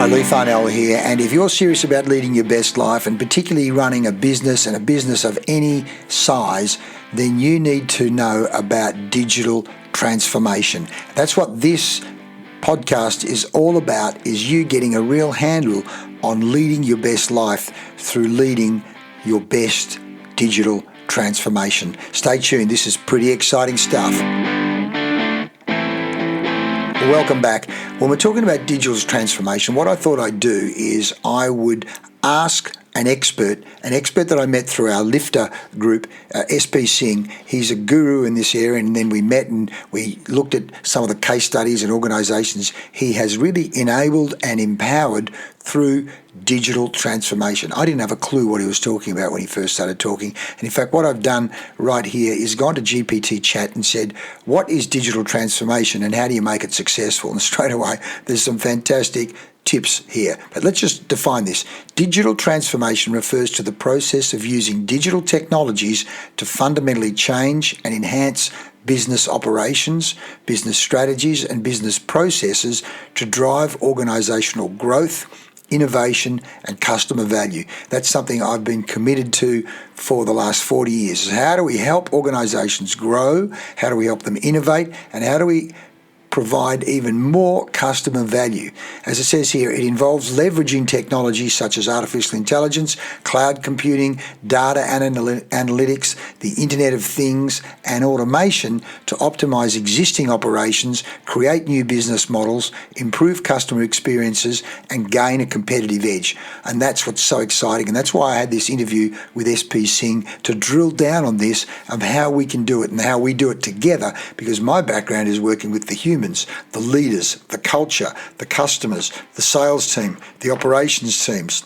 Hi, Lee Farnell here, and if you're serious about leading your best life and particularly running a business and a business of any size, then you need to know about digital transformation. That's what this podcast is all about, is you getting a real handle on leading your best life through leading your best digital transformation. Stay tuned, this is pretty exciting stuff. Welcome back. When we're talking about digital transformation, what I thought I'd do is I would ask an expert that I met through our lifter group, SP Singh. He's a guru in this area, and then we met and we looked at some of the case studies and organisations he has really enabled and empowered through digital transformation. I didn't have a clue what he was talking about when he first started talking. And in fact, what I've done right here is gone to GPT chat and said, what is digital transformation and how do you make it successful? And straight away, there's some fantastic tips here. But let's just define this. Digital transformation refers to the process of using digital technologies to fundamentally change and enhance business operations, business strategies, and business processes to drive organisational growth, innovation, and customer value. That's something I've been committed to for the last 40 years. How do we help organisations grow? How do we help them innovate? And how do we provide even more customer value? As it says here, it involves leveraging technologies such as artificial intelligence, cloud computing, data analytics, the Internet of Things, and automation to optimize existing operations, create new business models, improve customer experiences, and gain a competitive edge. And that's what's so exciting. And that's why I had this interview with SP Singh to drill down on this, of how we can do it and how we do it together, because my background is working with the humans, the leaders, the culture, the customers, the sales team, the operations teams,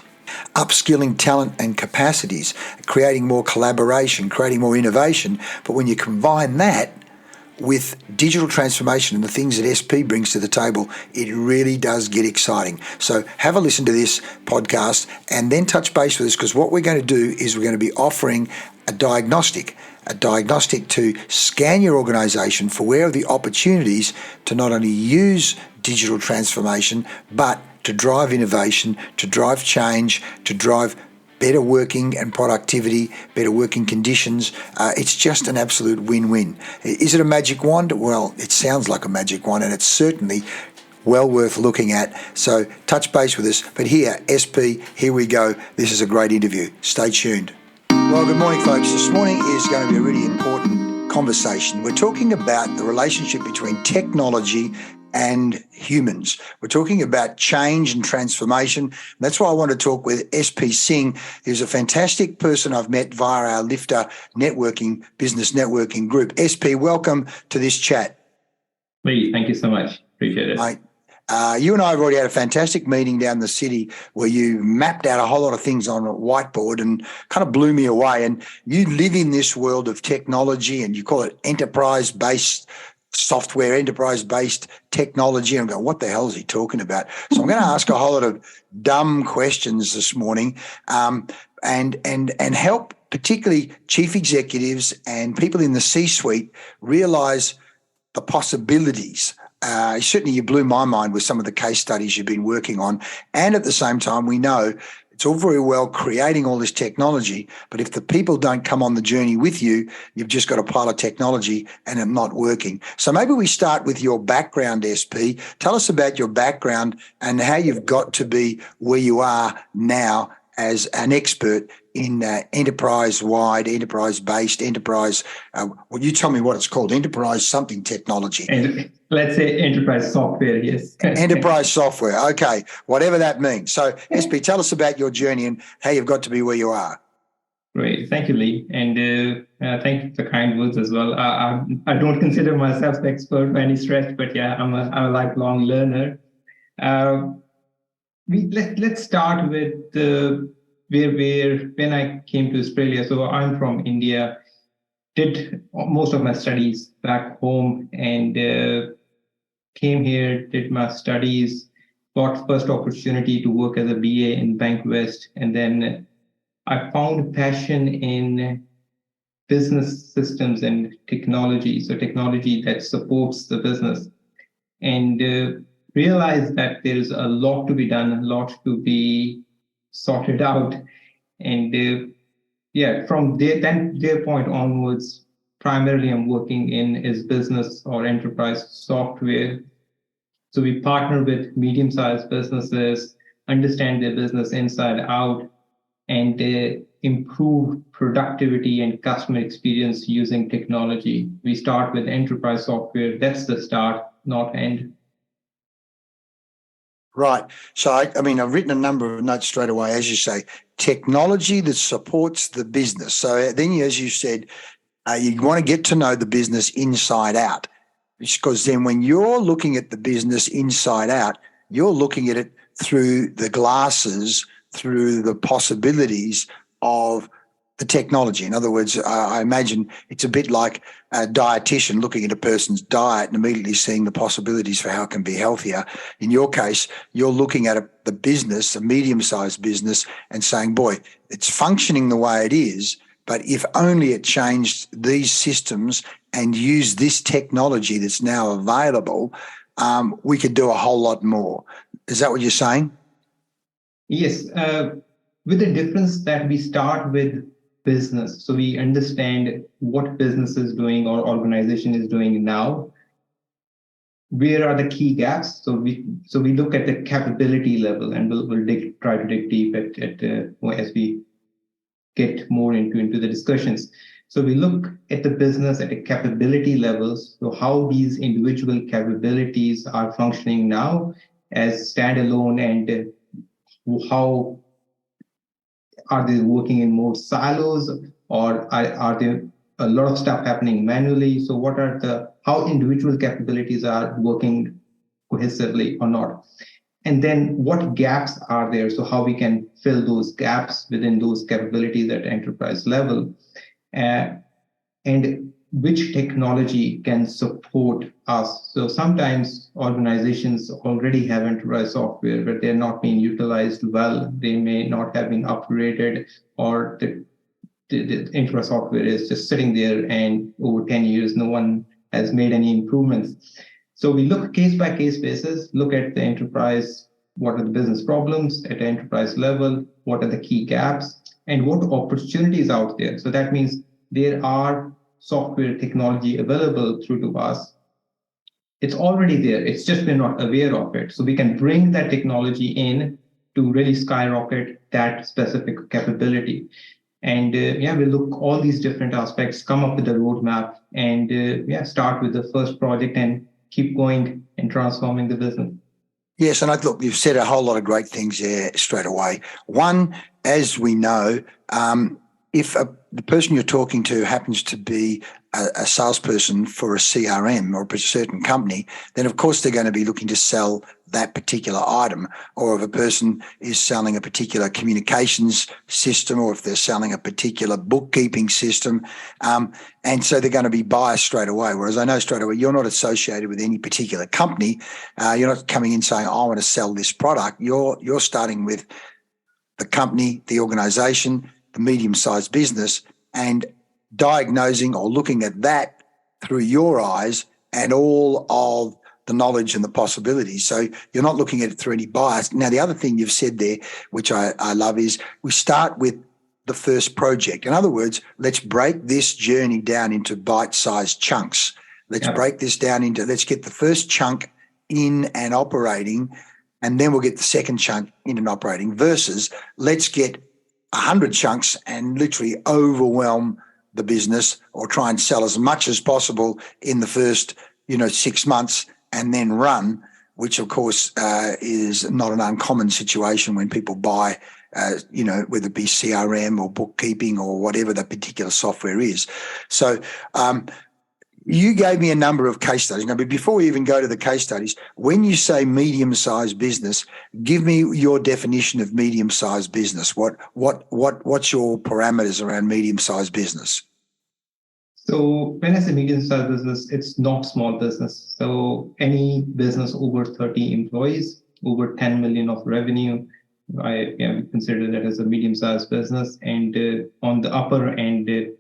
upskilling talent and capacities, creating more collaboration, creating more innovation. But when you combine that with digital transformation and the things that SP brings to the table, it really does get exciting. So have a listen to this podcast and then touch base with us, because what we're going to do is we're going to be offering a diagnostic to scan your organisation for where are the opportunities to not only use digital transformation, but to drive innovation, to drive change, to drive better working and productivity, better working conditions. It's just an absolute win-win. Is it a magic wand? Well, it sounds like a magic wand, and it's certainly well worth looking at. So touch base with us. But here, SP, here we go. This is a great interview. Stay tuned. Well, good morning, folks. This morning is going to be a really important conversation. We're talking about the relationship between technology and humans. We're talking about change and transformation. That's why I want to talk with SP Singh, who's a fantastic person I've met via our Lifter business networking group. SP, welcome to this chat. Lee, thank you so much. Appreciate it. Mate, you and I have already had a fantastic meeting down the city where you mapped out a whole lot of things on a whiteboard and kind of blew me away. And you live in this world of technology, and you call it enterprise-based software, enterprise-based technology. I'm going, what the hell is he talking about? So I'm going to ask a whole lot of dumb questions this morning, and help particularly chief executives and people in the C-suite realise the possibilities. Certainly you blew my mind with some of the case studies you've been working on. And at the same time, we know it's all very well creating all this technology, but if the people don't come on the journey with you, you've just got a pile of technology and it not working. So maybe we start with your background, SP. Tell us about your background and how you've got to be where you are now as an expert in enterprise-wide, enterprise-based, well, you tell me what it's called, enterprise something technology. And let's say enterprise software, yes. Enterprise software, okay, whatever that means. So, SP, tell us about your journey and how you've got to be where you are. Great, thank you, Lee. And thank you for the kind words as well. I don't consider myself the expert by any stretch, but yeah, I'm a lifelong learner. Let's start with when I came to Australia. So I'm from India, did most of my studies back home, and came here, did my studies, got first opportunity to work as a BA in Bank West, and then I found passion in business systems and technology, so technology that supports the business. And realized that there's a lot to be done, a lot to be sorted out. And from their point onwards, primarily I'm working in is business or enterprise software. So we partner with medium-sized businesses, understand their business inside out, and improve productivity and customer experience using technology. We start with enterprise software. That's the start, not end. Right. So, I mean, I've written a number of notes straight away, as you say, technology that supports the business. So then, as you said, you want to get to know the business inside out, because then when you're looking at the business inside out, you're looking at it through the glasses, through the possibilities of the technology. In other words, I imagine it's a bit like a dietitian looking at a person's diet and immediately seeing the possibilities for how it can be healthier. In your case, you're looking at the business, a medium-sized business, and saying, boy, it's functioning the way it is, but if only it changed these systems and used this technology that's now available, we could do a whole lot more. Is that what you're saying? Yes, with the difference that we start with business. So we understand what business is doing or organization is doing now. Where are the key gaps? So we look at the capability level, and we'll try to dig deep as we get more into the discussions. So we look at the business at the capability levels, so how these individual capabilities are functioning now as standalone, and how are they working in more silos, or are there a lot of stuff happening manually? So what are how individual capabilities are working cohesively or not? And then what gaps are there? So how we can fill those gaps within those capabilities at enterprise level, and which technology can support us. So sometimes organizations already have enterprise software, but they're not being utilized well. They may not have been upgraded, or the enterprise software is just sitting there, and over 10 years, no one has made any improvements. So we look case by case basis, look at the enterprise, what are the business problems at the enterprise level, what are the key gaps, and what opportunities out there. So that means there are software technology available through to us. It's already there. It's just we're not aware of it. So we can bring that technology in to really skyrocket that specific capability. And we look all these different aspects, come up with a roadmap, and start with the first project and keep going and transforming the business. Yes, and look, you've said a whole lot of great things there straight away. One, as we know, if the person you're talking to happens to be a salesperson for a CRM or a certain company, then of course they're going to be looking to sell that particular item. Or if a person is selling a particular communications system, or if they're selling a particular bookkeeping system, and so they're going to be biased straight away. Whereas I know straight away you're not associated with any particular company. You're not coming in saying, I want to sell this product. You're starting with the company, the organisation, the medium-sized business, and diagnosing or looking at that through your eyes and all of the knowledge and the possibilities. So you're not looking at it through any bias. Now, the other thing you've said there, which I love, is we start with the first project. In other words, let's break this journey down into bite-sized chunks. Let's break this down let's get the first chunk in and operating, and then we'll get the second chunk in and operating, versus let's get 100 chunks and literally overwhelm the business, or try and sell as much as possible in the first 6 months and then run, which of course is not an uncommon situation when people buy whether it be CRM or bookkeeping or whatever the particular software is. So you gave me a number of case studies. Now, but before we even go to the case studies, when you say medium-sized business, give me your definition of medium-sized business. What's your parameters around medium-sized business? So when I say medium-sized business, it's not small business. So any business over 30 employees, over 10 million of revenue, we consider that as a medium-sized business. And on the upper end, it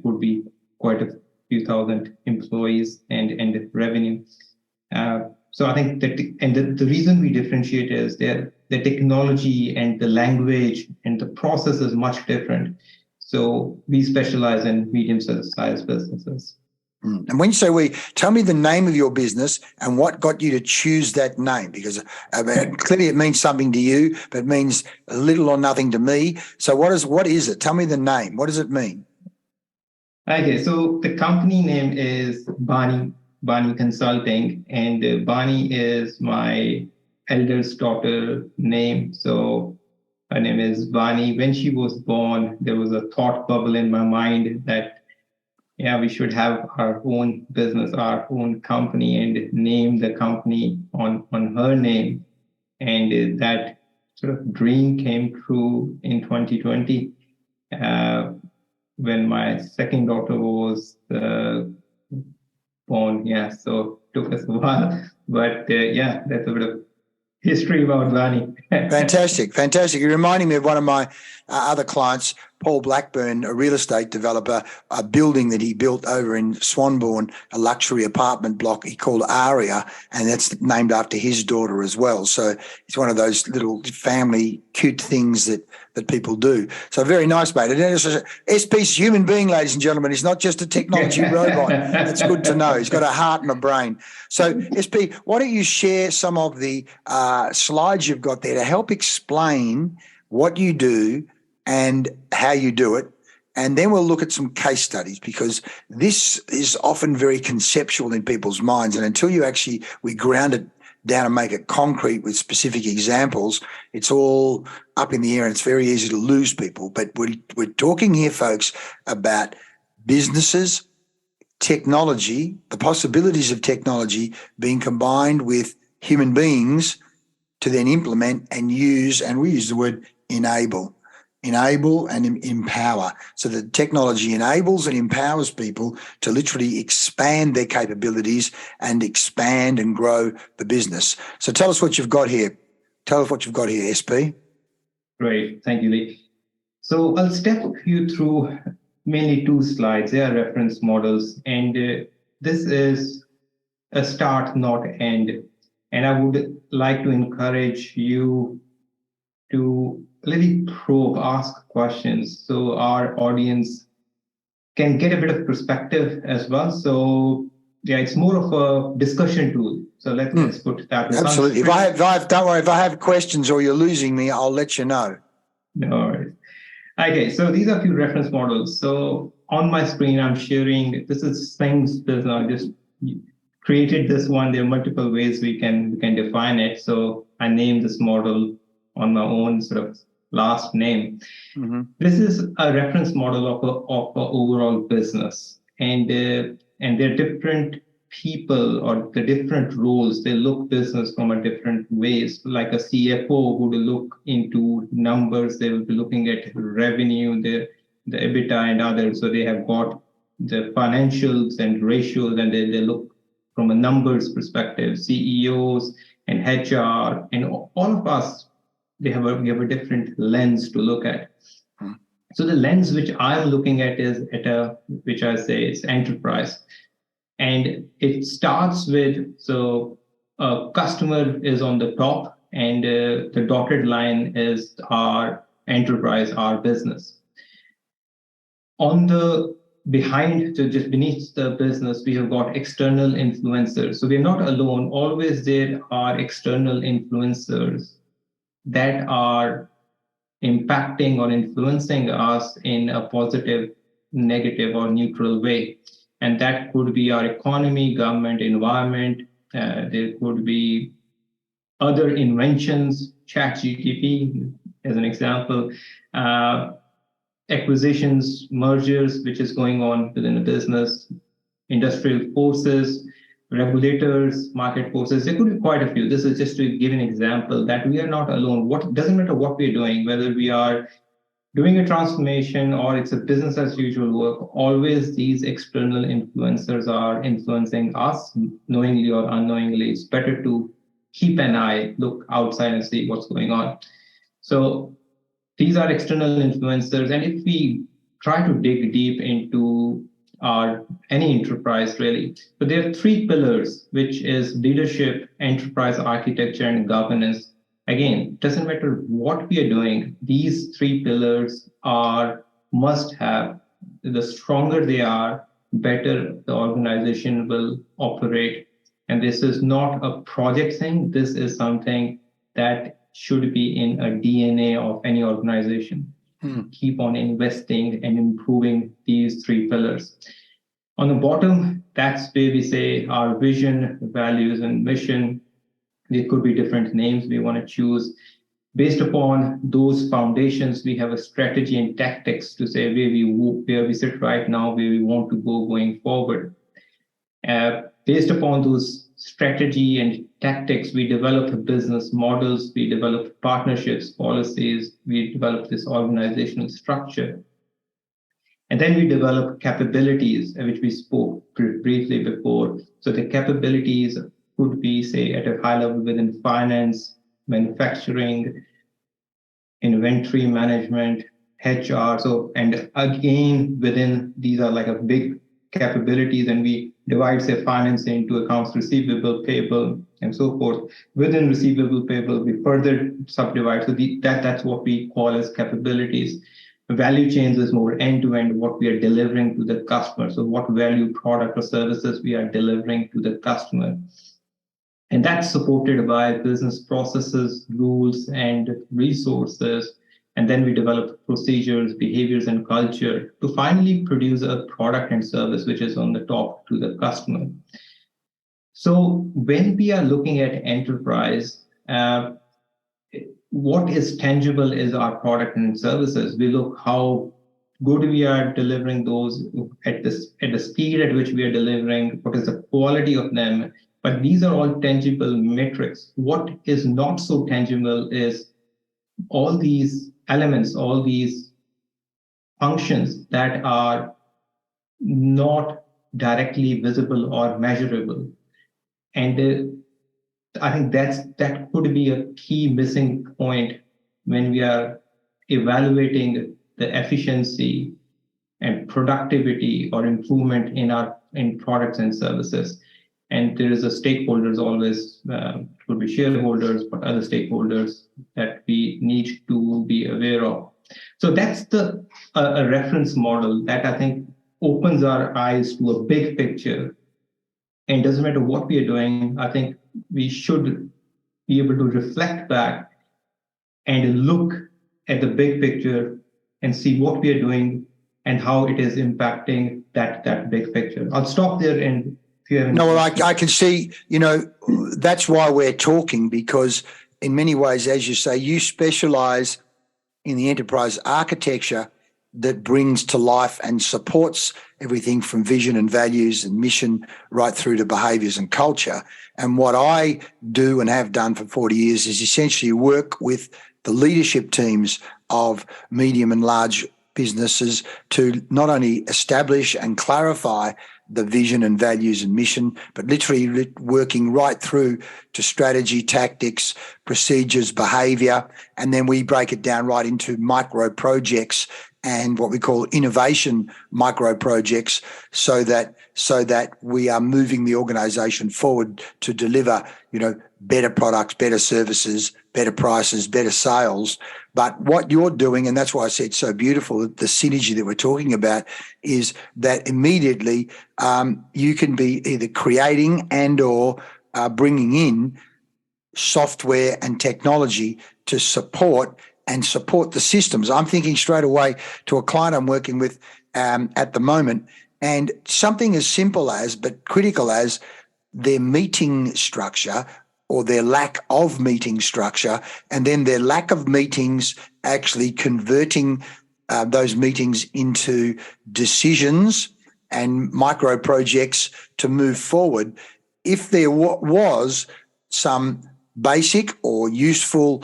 would be quite a few thousand employees and revenue. so I think that, and the reason we differentiate is the technology and the language and the process is much different. So we specialize in medium-sized businesses. And when you say we, tell me the name of your business and what got you to choose that name, because clearly it means something to you, but it means little or nothing to me. So what is it? Tell me the name. What does it mean? Okay, so the company name is Bani Consulting, and Bani is my eldest daughter name. So her name is Bani. When she was born, there was a thought bubble in my mind that, yeah, we should have our own business, our own company, and name the company on her name. And that sort of dream came true in 2020. When my second daughter was born. Yeah, so it took us a while, but yeah, that's a bit of history about Vani. Fantastic. You're reminding me of one of my other clients, Paul Blackburn, a real estate developer, a building that he built over in Swanbourne, a luxury apartment block he called Aria, and that's named after his daughter as well. So it's one of those little family cute things that people do. So very nice, mate. And SP's a human being, ladies and gentlemen. He's not just a technology robot. That's good to know. He's got a heart and a brain. So SP, why don't you share some of the slides you've got there to help explain what you do and how you do it. And then we'll look at some case studies, because this is often very conceptual in people's minds. And until we ground it down and make it concrete with specific examples, it's all up in the air and it's very easy to lose people. But we're talking here, folks, about businesses, technology, the possibilities of technology being combined with human beings to then implement and use, and we use the word enable and empower. So the technology enables and empowers people to literally expand their capabilities and expand and grow the business. So tell us what you've got here. SP. Great. Thank you, Lee. So I'll step you through mainly two slides. They are reference models, and this is a start, not end. And I would like to encourage you to really probe, ask questions, so our audience can get a bit of perspective as well. So yeah, it's more of a discussion tool. So let's put it that way. Absolutely. Don't worry, if I have questions or you're losing me, I'll let you know. No worries. Okay, so these are a few reference models. So on my screen, I'm sharing, this is things business. I just created this one. There are multiple ways we can define it. So I named this model on my own sort of last name. Mm-hmm. This is a reference model of a overall business, and there are different people or the different roles. They look business from a different ways. Like a CFO would look into numbers. They will be looking at revenue, the EBITDA and others. So they have got the financials and ratios, and they look from a numbers perspective. CEOs and HR and all of us, we have a different lens to look at. So the lens which I'm looking at is which I say is enterprise. And it starts with, so a customer is on the top, and the dotted line is our enterprise, our business. On the behind, so just beneath the business, we have got external influencers. So we're not alone. Always there are external influencers that are impacting or influencing us in a positive, negative, or neutral way. And that could be our economy, government, environment. There could be other inventions, ChatGPT as an example, acquisitions, mergers, which is going on within a business, industrial forces, regulators, market forces. There could be quite a few. This is just to give an example that we are not alone. What doesn't matter what we're doing, whether we are doing a transformation or it's a business as usual work, always these external influencers are influencing us, knowingly or unknowingly. It's better to keep an eye, look outside and see what's going on. So these are external influencers. And if we try to dig deep into or any enterprise really. But there are three pillars, which is leadership, enterprise architecture, and governance. Again, doesn't matter what we are doing, these three pillars are must have. The stronger they are, better the organization will operate. And this is not a project thing. This is something that should be in a DNA of any organization. Keep on investing and improving these three pillars. On the bottom, that's where we say our vision, values, and mission. There could be different names we want to choose. Based upon those foundations, we have a strategy and tactics to say where we sit right now, where we want to go going forward. Based upon those strategy and tactics, we develop business models, we develop partnerships, policies, we develop this organizational structure. And then we develop capabilities, which we spoke briefly before. So the capabilities could be, say, at a high level within finance, manufacturing, inventory management, HR. So, and again, within these are like a big capabilities, and we divide, say, finance into accounts receivable, payable, and so forth. Within receivable, payable, we further subdivide. So that's what we call as capabilities. Value chains is more end-to-end, what we are delivering to the customer. So what value product or services we are delivering to the customer. And that's supported by business processes, rules, and resources. And then we develop procedures, behaviors, and culture to finally produce a product and service which is on the top to the customer. So when we are looking at enterprise, what is tangible is our product and services. We look how good we are delivering those at the speed at which we are delivering, what is the quality of them. But these are all tangible metrics. What is not so tangible is all these elements, all these functions that are not directly visible or measurable. And I think that could be a key missing point when we are evaluating the efficiency and productivity or improvement in products and services. And there is a stakeholders always, could be shareholders, but other stakeholders that we need to be aware of. So that's a reference model that I think opens our eyes to a big picture. And doesn't matter what we are doing, I think we should be able to reflect back and look at the big picture and see what we are doing and how it is impacting that big picture. I'll stop there and no, well, I can see, that's why we're talking, because in many ways, as you say, you specialize in the enterprise architecture that brings to life and supports everything from vision and values and mission right through to behaviours and culture. And what I do and have done for 40 years is essentially work with the leadership teams of medium and large businesses to not only establish and clarify the vision and values and mission, but literally working right through to strategy, tactics, procedures, behaviour, and then we break it down right into micro projects and what we call innovation micro projects, so that we are moving the organisation forward to deliver, better products, better services, better prices, better sales. But what you're doing, and that's why I said so beautiful, the synergy that we're talking about, is that immediately you can be either creating and or bringing in software and technology to support the systems. I'm thinking straight away to a client I'm working with at the moment, and something as simple as, but critical as, their meeting structure or their lack of meeting structure, and then their lack of meetings actually converting those meetings into decisions and micro projects to move forward. If there was some basic or useful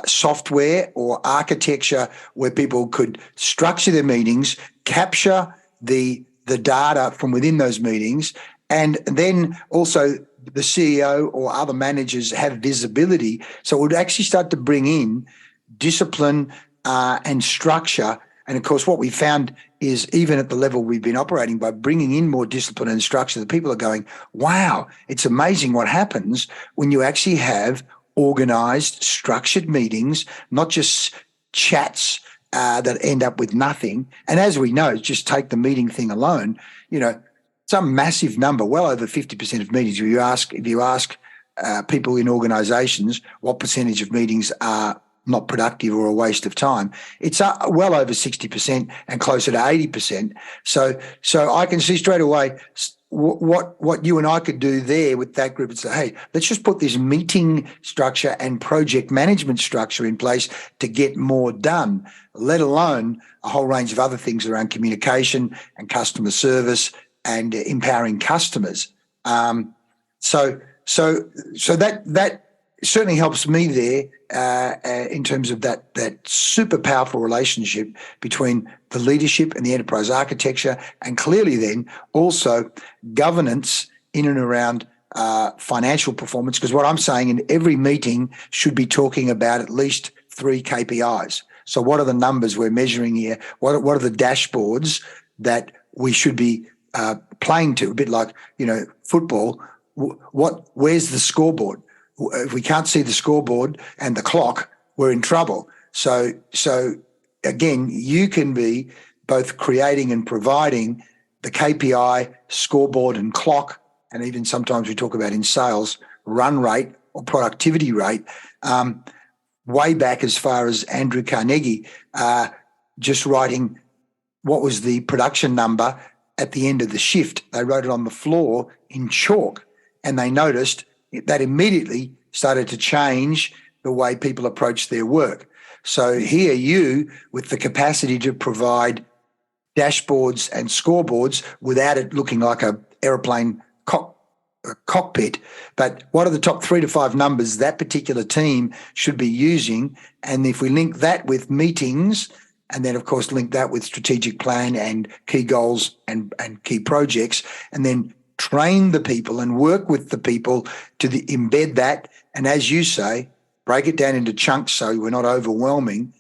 software or architecture where people could structure their meetings, capture the data from within those meetings, and then also the CEO or other managers have visibility. So it would actually start to bring in discipline and structure. And of course, what we found is even at the level we've been operating, by bringing in more discipline and structure, that people are going, wow, it's amazing what happens when you actually have organised, structured meetings, not just chats that end up with nothing. And as we know, just take the meeting thing alone, some massive number, well over 50% of meetings. If you ask people in organisations what percentage of meetings are not productive or a waste of time, it's well over 60% and closer to 80%. So I can see straight away what you and I could do there with that group and say, hey, let's just put this meeting structure and project management structure in place to get more done, let alone a whole range of other things around communication and customer service and empowering customers. So that certainly helps me there in terms of that super powerful relationship between the leadership and the enterprise architecture, and clearly then also governance in and around financial performance. Because what I'm saying, in every meeting should be talking about at least 3 KPIs. So what are the numbers we're measuring here? What are the dashboards that we should be playing to? A bit like football. Where's the scoreboard? If we can't see the scoreboard and the clock, we're in trouble. So again, you can be both creating and providing the KPI, scoreboard and clock, and even sometimes we talk about in sales, run rate or productivity rate. Way back as far as Andrew Carnegie, just writing what was the production number at the end of the shift. They wrote it on the floor in chalk, and they noticed that immediately started to change the way people approach their work. So here you, with the capacity to provide dashboards and scoreboards without it looking like a aeroplane cockpit, but what are the top 3 to 5 numbers that particular team should be using? And if we link that with meetings, and then, of course, link that with strategic plan and key goals and key projects, and then train the people and work with the people to embed that. And as you say, break it down into chunks so we're not overwhelming.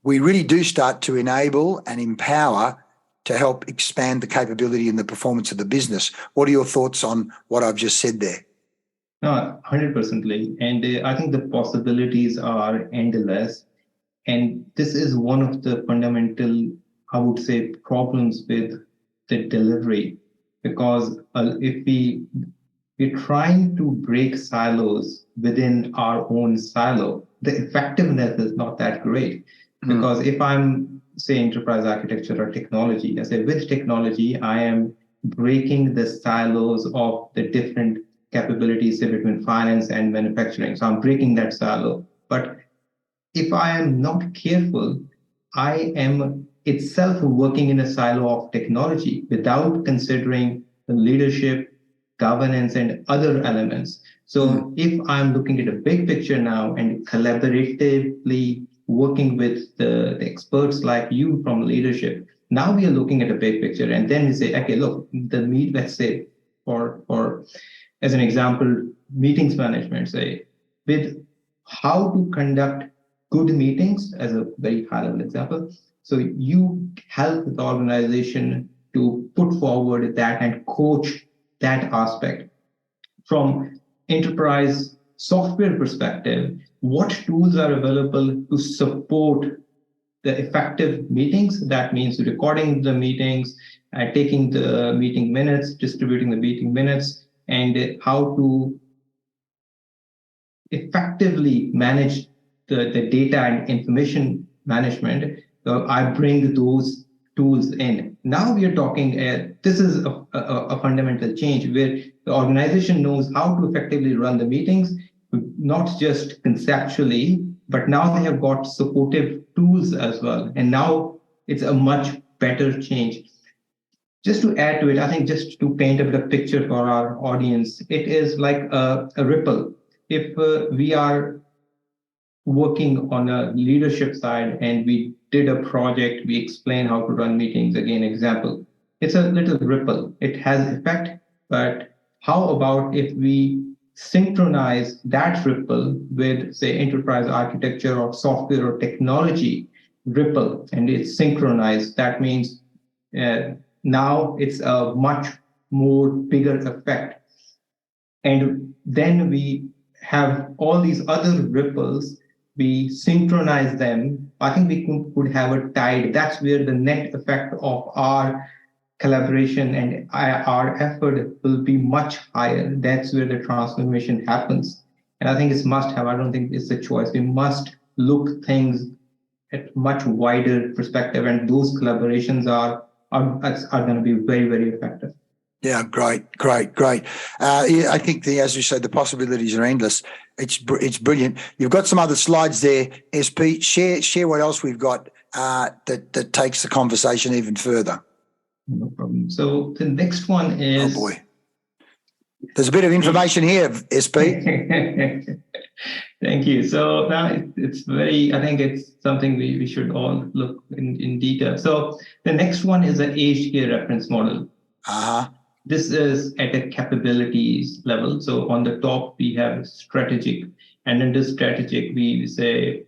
We really do start to enable and empower to help expand the capability and the performance of the business. What are your thoughts on what I've just said there? No, 100%, Lee. And I think the possibilities are endless. And this is one of the fundamental, I would say, problems with the delivery. Because if we're trying to break silos within our own silo, the effectiveness is not that great. Because if I'm, say, enterprise architecture or technology, I say with technology, I am breaking the silos of the different capabilities, say, between finance and manufacturing. So I'm breaking that silo. But if I am not careful, I am itself working in a silo of technology without considering the leadership, governance, and other elements. So if I'm looking at a big picture now and collaboratively working with the experts like you from leadership, now we are looking at a big picture. And then we say, okay, look, let's say, for as an example, meetings management, say, with how to conduct good meetings as a very high-level example. So you help the organization to put forward that and coach that aspect. From enterprise software perspective, what tools are available to support the effective meetings? That means recording the meetings, taking the meeting minutes, distributing the meeting minutes, and how to effectively manage the data and information management. So I bring those tools in. Now we are talking, this is a fundamental change where the organization knows how to effectively run the meetings, not just conceptually, but now they have got supportive tools as well. And now it's a much better change. Just to add to it, I think just to paint a bit of picture for our audience, it is like a ripple. If we are working on a leadership side and we did a project, we explain how to run meetings, again, example, it's a little ripple. It has effect, but how about if we synchronize that ripple with, say, enterprise architecture or software or technology, ripple and it's synchronized, that means now it's a much more bigger effect. And then we have all these other ripples, we synchronize them. I think we could have a tide. That's where the net effect of our collaboration and our effort will be much higher. That's where the transformation happens. And I think it's must have. I don't think it's a choice. We must look things at much wider perspective, and those collaborations are going to be very, very effective. Yeah, great. Yeah, I think as we said, the possibilities are endless. It's brilliant. You've got some other slides there, SP. Share what else we've got that takes the conversation even further. No problem. So the next one is. Oh boy, there's a bit of information here, SP. Thank you. So now it's very. I think it's something we should all look in detail. So the next one is an aged care reference model. This is at a capabilities level. So on the top, we have strategic. And under strategic, we say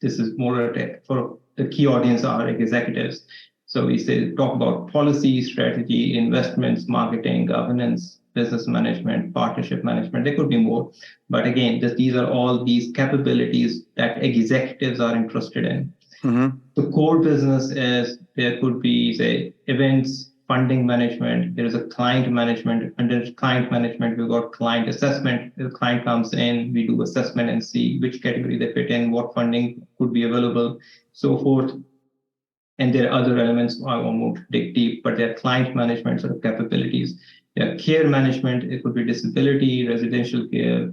this is more for the key audience are executives. So we say talk about policy, strategy, investments, marketing, governance, business management, partnership management. There could be more. But again, these are all these capabilities that executives are interested in. Mm-hmm. The core business is there could be, say, events, funding management, there is a client management. Under client management, we've got client assessment. The client comes in, we do assessment and see which category they fit in, what funding could be available, so forth. And there are other elements I won't dig deep, but there are client management sort of capabilities. There are care management, it could be disability, residential care,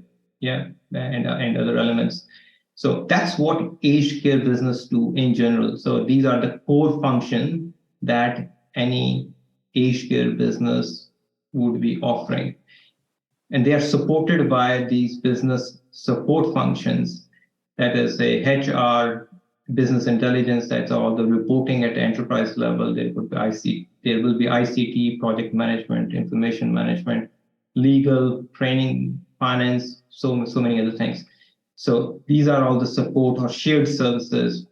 and other elements. So that's what aged care business do in general. So these are the core functions that any aged care business would be offering. And they are supported by these business support functions. That is a HR, business intelligence, that's all the reporting at the enterprise level. There will be ICT, project management, information management, legal, training, finance, so many other things. So these are all the support or shared services.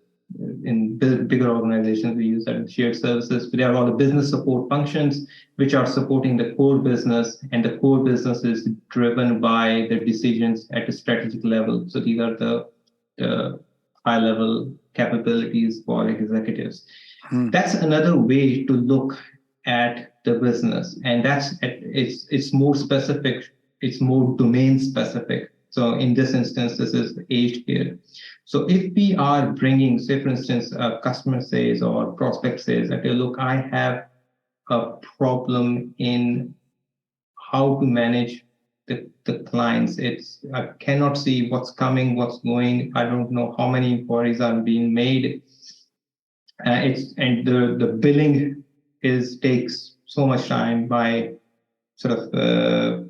In bigger organizations, we use that in shared services. But there are all the business support functions which are supporting the core business, and the core business is driven by the decisions at a strategic level. So these are the high-level capabilities for executives. That's another way to look at the business, and it's more specific. It's more domain specific. So in this instance, this is aged care. So if we are bringing, say, for instance, a customer says or prospect says, okay, look, I have a problem in how to manage the clients. I cannot see what's coming, what's going. I don't know how many inquiries are being made. And the billing takes so much time. By sort of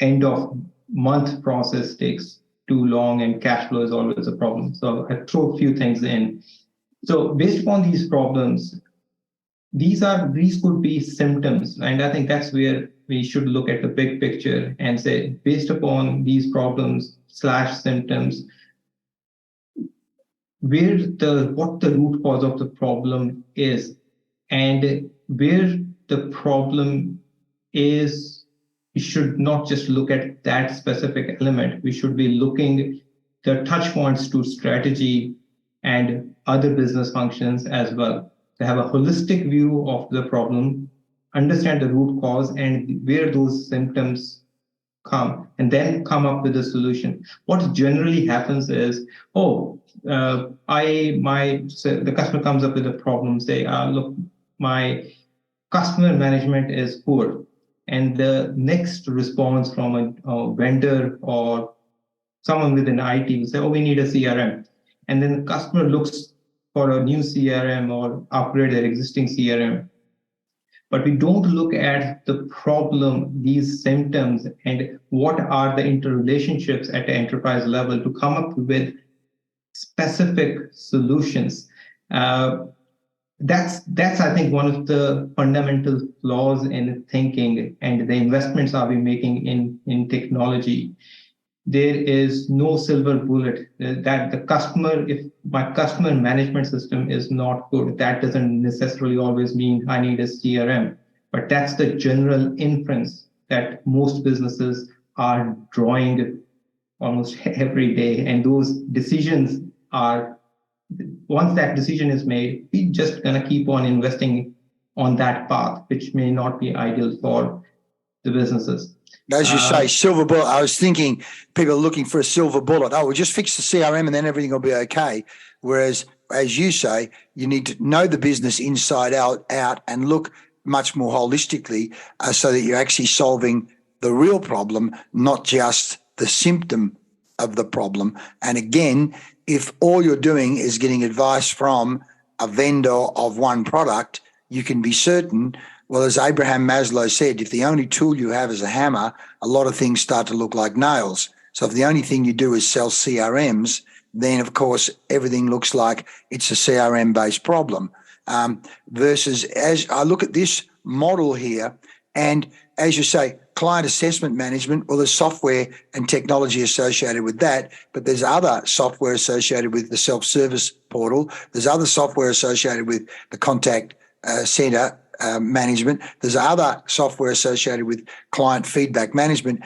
end of month process takes too long, and cash flow is always a problem. So I throw a few things in. So based upon these problems, these could be symptoms, and I think that's where we should look at the big picture and say, based upon these problems / symptoms, what the root cause of the problem is, and where the problem is. We should not just look at that specific element. We should be looking the touch points to strategy and other business functions as well. To have a holistic view of the problem, understand the root cause and where those symptoms come, and then come up with a solution. What generally happens is, the customer comes up with a problem, say, look, my customer management is poor. And the next response from a vendor or someone within IT will say, we need a CRM. And then the customer looks for a new CRM or upgrade their existing CRM. But we don't look at the problem, these symptoms, and what are the interrelationships at the enterprise level to come up with specific solutions. That's I think one of the fundamental flaws in thinking, and the investments are we making in technology. there is no silver bullet that the customer, if my customer management system is not good, that doesn't necessarily always mean I need a CRM. But that's the general inference that most businesses are drawing almost every day. And those decisions are, once that decision is made, we're just going to keep on investing on that path, which may not be ideal for the businesses. As you say, silver bullet. I was thinking people are looking for a silver bullet. Oh, we'll just fix the CRM and then everything will be okay. Whereas, as you say, you need to know the business inside out, and look much more holistically so that you're actually solving the real problem, not just the symptom of the problem. And again, if all you're doing is getting advice from a vendor of one product, you can be certain, well, as Abraham Maslow said, if the only tool you have is a hammer, a lot of things start to look like nails. So if the only thing you do is sell CRMs, then, of course, everything looks like it's a CRM-based problem. Versus, as I look at this model here, and as you say, client assessment management, well, there's software and technology associated with that, but there's other software associated with the self-service portal. There's other software associated with the contact center management. There's other software associated with client feedback management,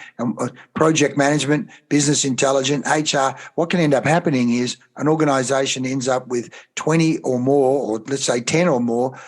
project management, business intelligence, HR. What can end up happening is an organisation ends up with 20 or more, or let's say 10 or more,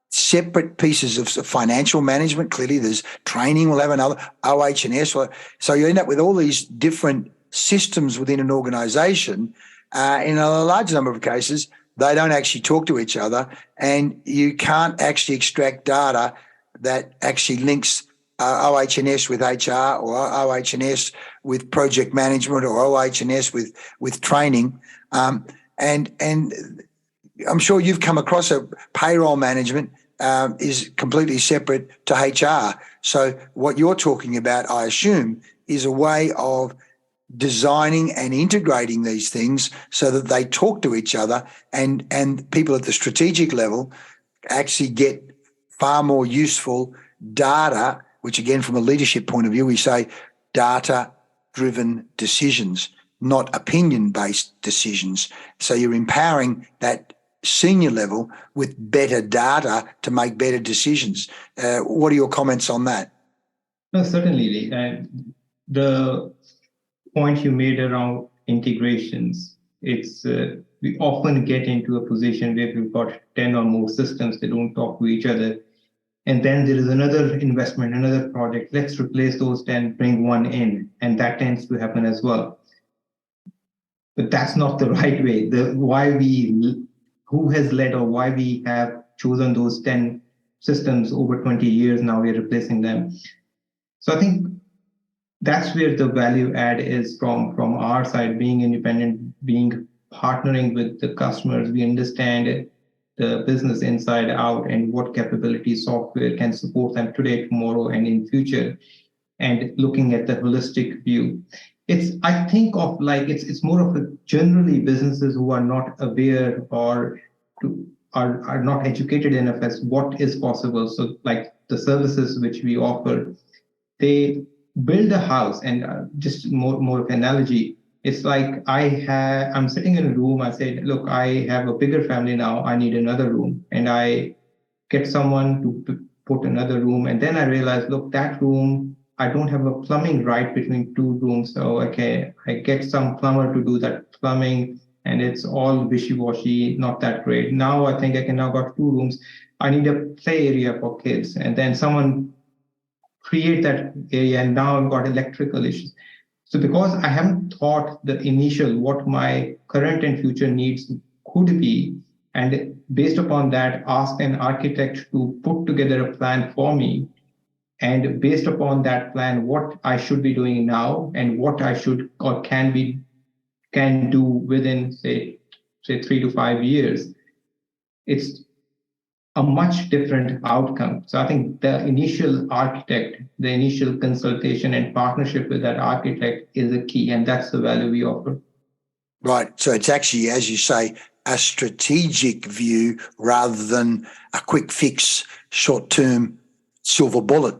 separate pieces of financial management. Clearly, there's training. We'll have another OH&S. So you end up with all these different systems within an organisation. In a large number of cases, they don't actually talk to each other, and you can't actually extract data that actually links OH&S with HR, or OH&S with project management, or OH&S with training. And I'm sure you've come across a payroll management is completely separate to HR. So what you're talking about, I assume, is a way of designing and integrating these things so that they talk to each other, and people at the strategic level actually get far more useful data, which again, from a leadership point of view, we say data-driven decisions, not opinion-based decisions. So you're empowering that senior level with better data to make better decisions. What are your comments on that? No, certainly. The point you made around integrations, it's we often get into a position where we've got 10 or more systems, they don't talk to each other. And then there is another investment, another project. Let's replace those 10, bring one in. And that tends to happen as well. But that's not the right way. Who has led, or why we have chosen those 10 systems over 20 years now, we're replacing them. So I think that's where the value add is from our side, being independent, partnering with the customers. We understand the business inside out and what capabilities software can support them today, tomorrow, and in future, and looking at the holistic view. I think of like it's more of a generally businesses who are not aware or are not educated enough as what is possible. So like the services which we offer, they build a house, and just more of an analogy. It's like I'm sitting in a room. I said, look, I have a bigger family now. I need another room, and I get someone to put another room, and then I realize, look, that room, I don't have a plumbing right between two rooms. So okay, I get some plumber to do that plumbing, and it's all wishy-washy, not that great. Now I think I can now got two rooms. I need a play area for kids, and then someone create that area, and now I've got electrical issues. So because I haven't thought the initial what my current and future needs could be, and based upon that, ask an architect to put together a plan for me, and based upon that plan, what I should be doing now and what I should or can do within say 3 to 5 years, it's a much different outcome. So I think the initial architect, the initial consultation and partnership with that architect is a key, and that's the value we offer. Right. So it's actually, as you say, a strategic view rather than a quick fix, short-term silver bullet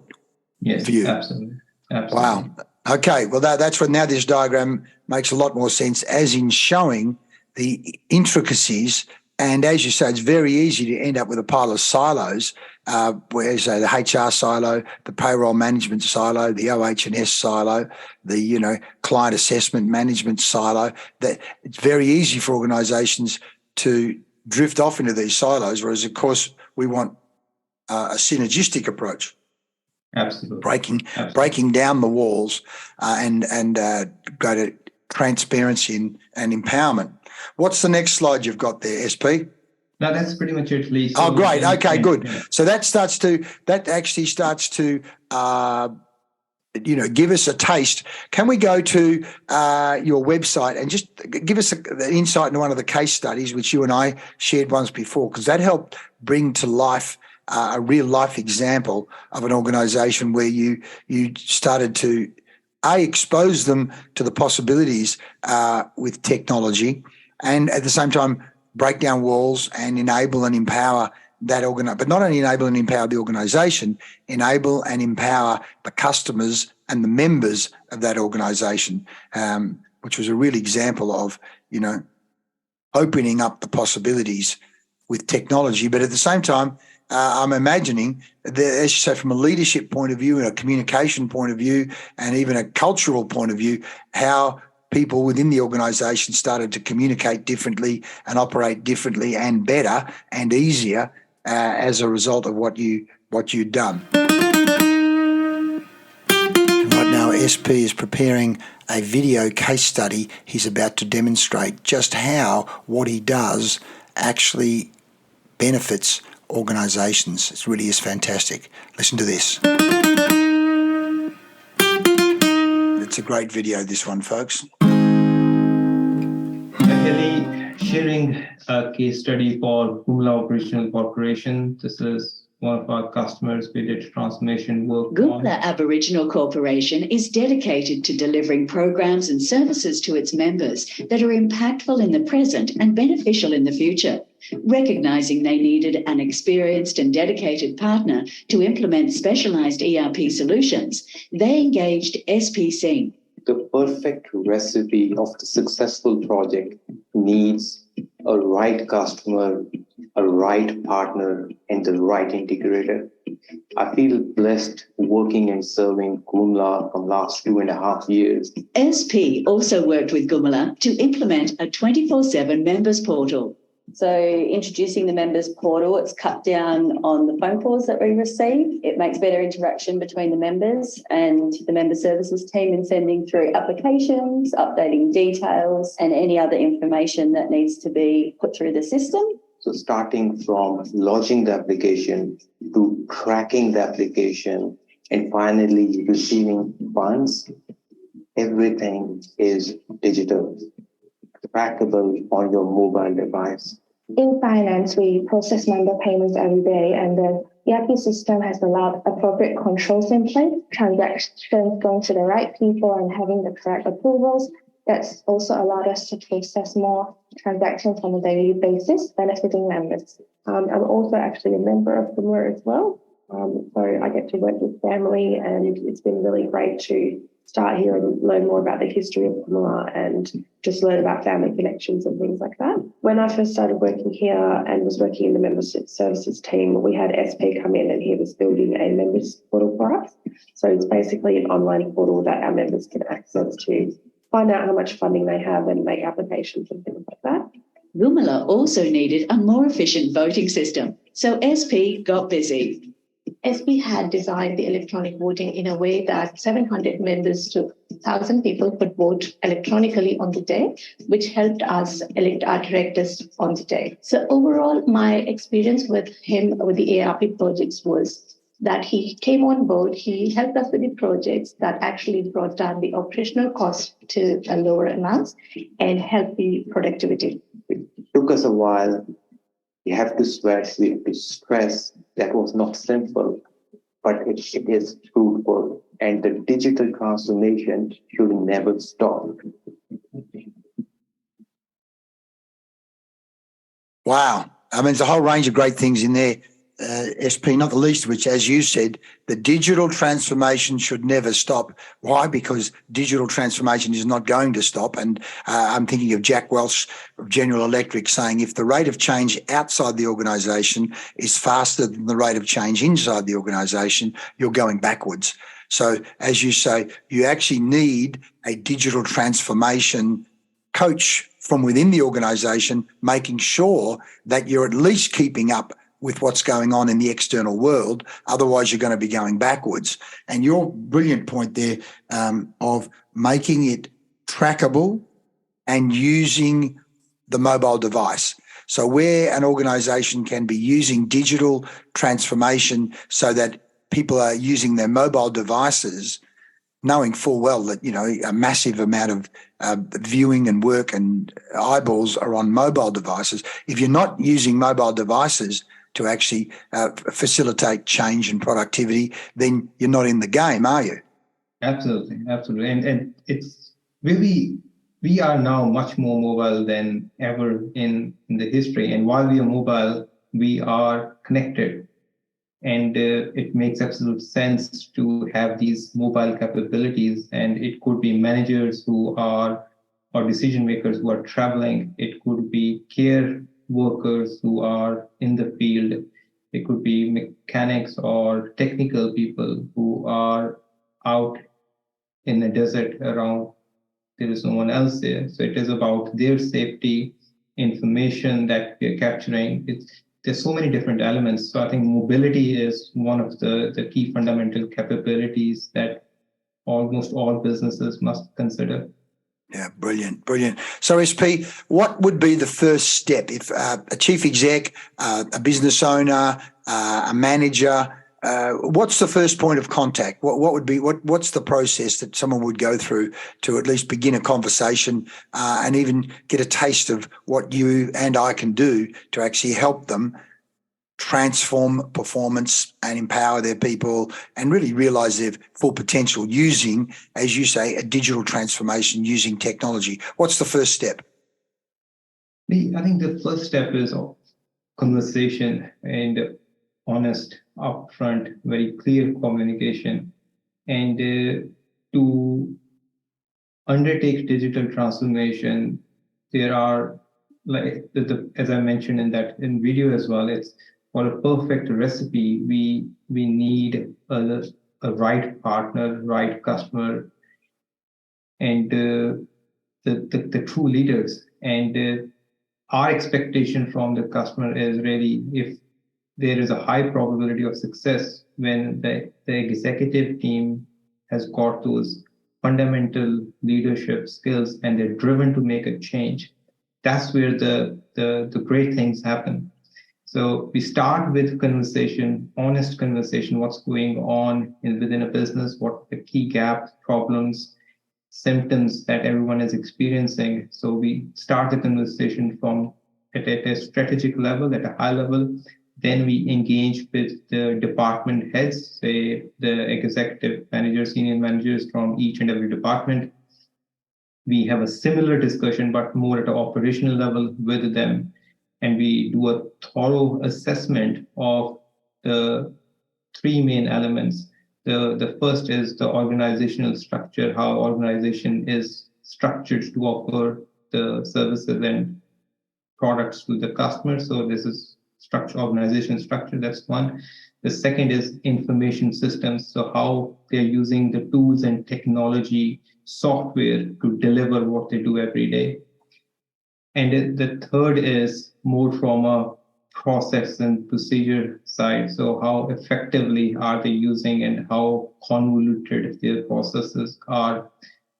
view. Absolutely. Wow. Okay, well, that's what now this diagram makes a lot more sense, as in showing the intricacies. And as you say, it's very easy to end up with a pile of silos, where you say the HR silo, the payroll management silo, the OH&S silo, the client assessment management silo. That it's very easy for organisations to drift off into these silos, whereas of course we want a synergistic approach. Absolutely. Breaking down the walls and go to transparency and empowerment. What's the next slide you've got there, SP? No, that's pretty much it, Lee. So great. Okay, good. Yeah. So that actually starts to give us a taste. Can we go to your website and just give us an insight into one of the case studies which you and I shared once before, because that helped bring to life a real life example of an organisation where you started to expose them to the possibilities with technology, and at the same time break down walls and enable and empower that but not only enable and empower the organisation, enable and empower the customers and the members of that organisation, which was a real example of opening up the possibilities with technology, but at the same time. I'm imagining that, as you say, from a leadership point of view and a communication point of view and even a cultural point of view, how people within the organisation started to communicate differently and operate differently and better and easier as a result of what you'd done. Right now, SP is preparing a video case study. He's about to demonstrate just how what he does actually benefits organisations. It really is fantastic. Listen to this. It's a great video, this one, folks. Actually, sharing a case study for Kumla Operational Corporation. This is one of our customers. We did transformation work. Kumla Aboriginal Corporation is dedicated to delivering programs and services to its members that are impactful in the present and beneficial in the future. Recognising they needed an experienced and dedicated partner to implement specialised ERP solutions, they engaged SP Singh. The perfect recipe of the successful project needs a right customer, a right partner, and the right integrator. I feel blessed working and serving Kumla for the last 2.5 years. SP also worked with Kumla to implement a 24/7 members portal. So introducing the members portal, it's cut down on the phone calls that we receive. It makes better interaction between the members and the member services team in sending through applications, updating details, and any other information that needs to be put through the system. So starting from lodging the application to tracking the application and finally receiving funds, everything is digital, trackable on your mobile device. In finance, we process member payments every day, and the ERP system has allowed appropriate controls in place, transactions going to the right people and having the correct approvals. That's also allowed us to process more transactions on a daily basis, benefiting members. I'm also actually a member of Kumla as well, so I get to work with family, and it's been really great to start here and learn more about the history of Kumla and just learn about family connections and things like that. When I first started working here and was working in the membership services team, we had SP come in and he was building a members portal for us. So it's basically an online portal that our members can access to find out how much funding they have and make applications and things like that. Kumla also needed a more efficient voting system, so SP got busy. SP had designed the electronic voting in a way that 700 members to 1,000 people could vote electronically on the day, which helped us elect our directors on the day. So overall, my experience with him with the ARP projects was that he came on board, he helped us with the projects that actually brought down the operational cost to a lower amount and helped the productivity. It took us a while. We have to stress that was not simple, but it is fruitful, and the digital transformation should never stop. Wow. I mean, there's a whole range of great things in there, SP, not the least of which, as you said, the digital transformation should never stop. Why? Because digital transformation is not going to stop. And I'm thinking of Jack Welch of General Electric saying, if the rate of change outside the organisation is faster than the rate of change inside the organisation, you're going backwards. So, as you say, you actually need a digital transformation coach from within the organisation, making sure that you're at least keeping up with what's going on in the external world. Otherwise, you're going to be going backwards. And your brilliant point there of making it trackable and using the mobile device. So where an organisation can be using digital transformation so that people are using their mobile devices, knowing full well that, you know, a massive amount of viewing and work and eyeballs are on mobile devices. If you're not using mobile devices to actually facilitate change and productivity, then you're not in the game, are you? Absolutely. And it's really, we are now much more mobile than ever in the history. And while we are mobile, we are connected. And it makes absolute sense to have these mobile capabilities. And it could be managers who are, or decision makers who are traveling. It could be care workers who are in the field. It could be mechanics or technical people who are out in the desert around. There is no one else there. So it is about their safety, information that we are capturing. There's so many different elements. So I think mobility is one of the key fundamental capabilities that almost all businesses must consider. Yeah, brilliant. So, SP, what would be the first step if a chief exec, a business owner, a manager, what's the first point of contact? What's the process that someone would go through to at least begin a conversation and even get a taste of what you and I can do to actually help them transform performance and empower their people and really realise their full potential using, as you say, a digital transformation using technology? What's the first step? I think the first step is conversation and honest, upfront, very clear communication. And to undertake digital transformation, there are, like as I mentioned in video as well, it's for a perfect recipe, we need a right partner, right customer, and the true leaders. And our expectation from the customer is really, if there is a high probability of success when the executive team has got those fundamental leadership skills and they're driven to make a change, that's where the great things happen. So we start with conversation, honest conversation, what's going on within a business, what the key gaps, problems, symptoms that everyone is experiencing. So we start the conversation from at a strategic level, at a high level. Then we engage with the department heads, say the executive managers, senior managers from each and every department. We have a similar discussion, but more at an operational level with them. And we do a thorough assessment of the three main elements. The first is the organizational structure, how organization is structured to offer the services and products to the customer. So this is structure, organization structure, that's one. The second is information systems. So how they're using the tools and technology software to deliver what they do every day. And the third is more from a process and procedure side. So how effectively are they using and how convoluted their processes are.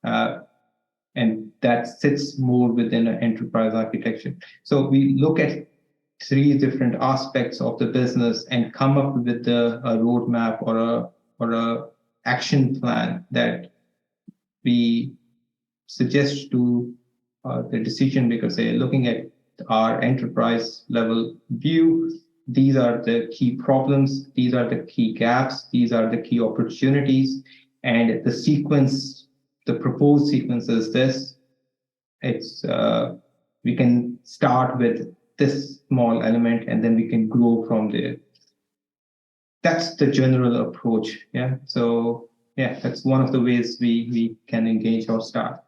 And that sits more within an enterprise architecture. So we look at three different aspects of the business and come up with a roadmap or a action plan that we suggest to the decision makers. Say, looking at our enterprise level view, these are the key problems, these are the key gaps, these are the key opportunities, and the sequence, the proposed sequence is this. It's we can start with this small element and then we can grow from there. that's the general approach. Yeah. So yeah, that's one of the ways we can engage our staff.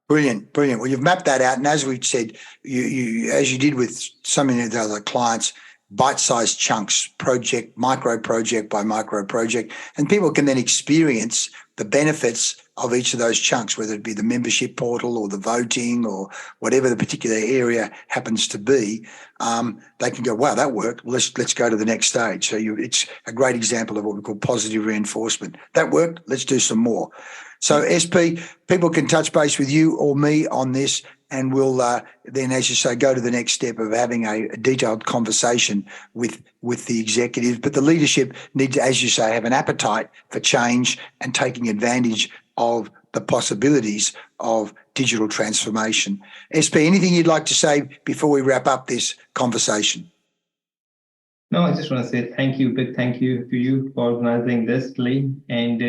Brilliant, brilliant. Well, you've mapped that out, and as we said, you as you did with so many of the other clients, bite-sized chunks, micro project by micro project, and people can then experience the benefits of each of those chunks, whether it be the membership portal or the voting or whatever the particular area happens to be. They can go, wow, that worked. Let's go to the next stage. So it's a great example of what we call positive reinforcement. That worked. Let's do some more. So SP, people can touch base with you or me on this, and we'll then, as you say, go to the next step of having a detailed conversation with the executives. But the leadership need to, as you say, have an appetite for change and taking advantage of the possibilities of digital transformation. SP, anything you'd like to say before we wrap up this conversation? No, I just want to say big thank you to you for organizing this, Lee. And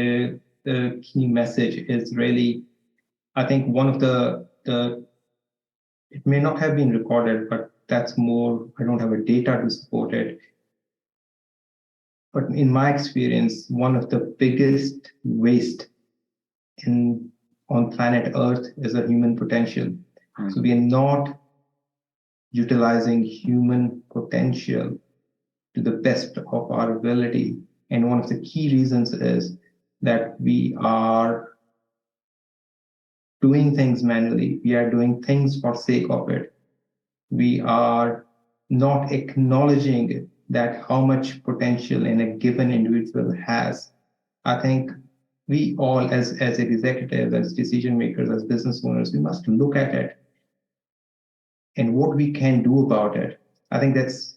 the key message is really, I think one of the it may not have been recorded, but that's more, I don't have a data to support it. But in my experience, one of the biggest waste on planet Earth is a human potential. So we are not utilizing human potential to the best of our ability. And one of the key reasons is that we are doing things manually. We are doing things for sake of it. We are not acknowledging that how much potential in a given individual has. I think we all, as executives, as decision makers, as business owners, we must look at it and what we can do about it. I think that's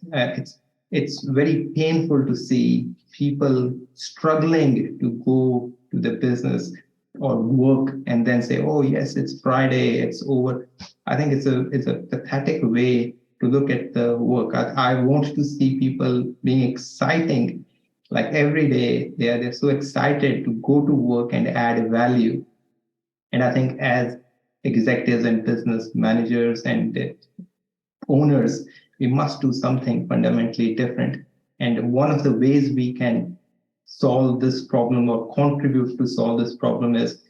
it's very painful to see people struggling to go to the business or work and then say, oh yes, it's Friday, it's over. I think it's a pathetic way to look at the work. I want to see people being exciting, like every day they're so excited to go to work and add value. And I think as executives and business managers and owners, we must do something fundamentally different. And one of the ways we can solve this problem or contribute to solve this problem is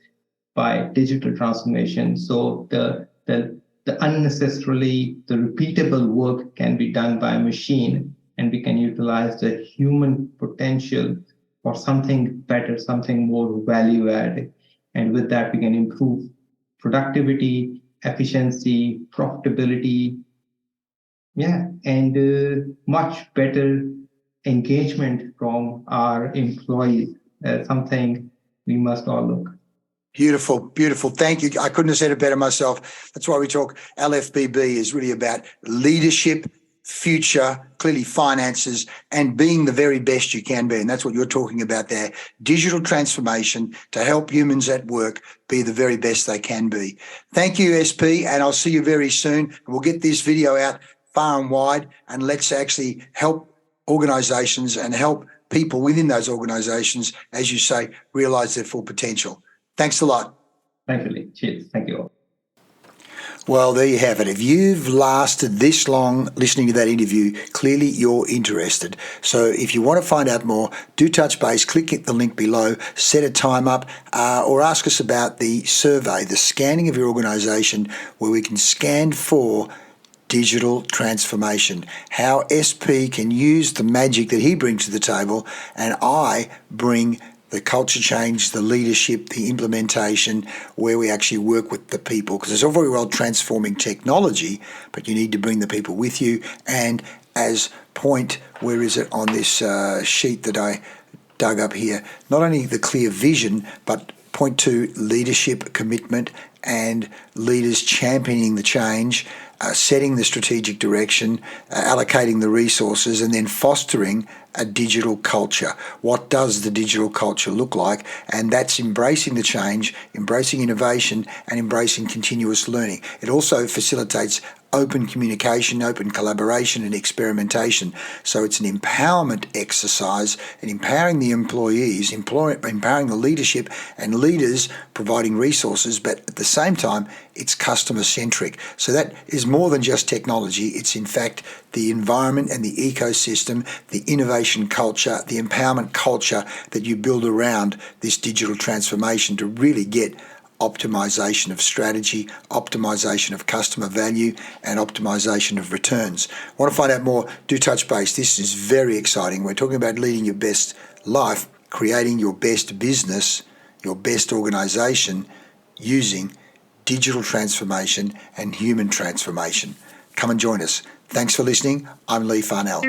by digital transformation. So the unnecessarily, the repeatable work can be done by a machine, and we can utilize the human potential for something better, something more value added. And with that, we can improve productivity, efficiency, profitability, and much better engagement from our employees. Something we must all look. Beautiful, beautiful. Thank you. I couldn't have said it better myself. That's why we talk LFBB is really about leadership, future, clearly finances, and being the very best you can be. And that's what you're talking about there. Digital transformation to help humans at work be the very best they can be. Thank you, SP, and I'll see you very soon. We'll get this video out far and wide, and let's actually help organisations and help people within those organisations, as you say, realise their full potential. Thanks a lot. Thank you, Lee. Cheers. Thank you all. Well, there you have it. If you've lasted this long listening to that interview, clearly you're interested. So if you want to find out more, do touch base, click the link below, set a time up, or ask us about the survey, the scanning of your organisation, where we can scan for digital transformation, how SP can use the magic that he brings to the table, and I bring the culture change, the leadership, the implementation, where we actually work with the people. Because it's all very well transforming technology, but you need to bring the people with you. And as point, where is it on this sheet that I dug up here? Not only the clear vision, but point to leadership, commitment, and leaders championing the change, setting the strategic direction, allocating the resources, and then fostering a digital culture. What does the digital culture look like? And that's embracing the change, embracing innovation, and embracing continuous learning. It also facilitates open communication, open collaboration, and experimentation. So it's an empowerment exercise and empowering the employees, empowering the leadership, and leaders providing resources, but at the same time it's customer centric. So that is more than just technology. It's in fact the environment and the ecosystem, the innovation culture, the empowerment culture that you build around this digital transformation to really get optimization of strategy, optimization of customer value, and optimization of returns. Want to find out more? Do touch base. This is very exciting. We're talking about leading your best life, creating your best business, your best organization using digital transformation and human transformation. Come and join us. Thanks for listening. I'm Lee Farnell.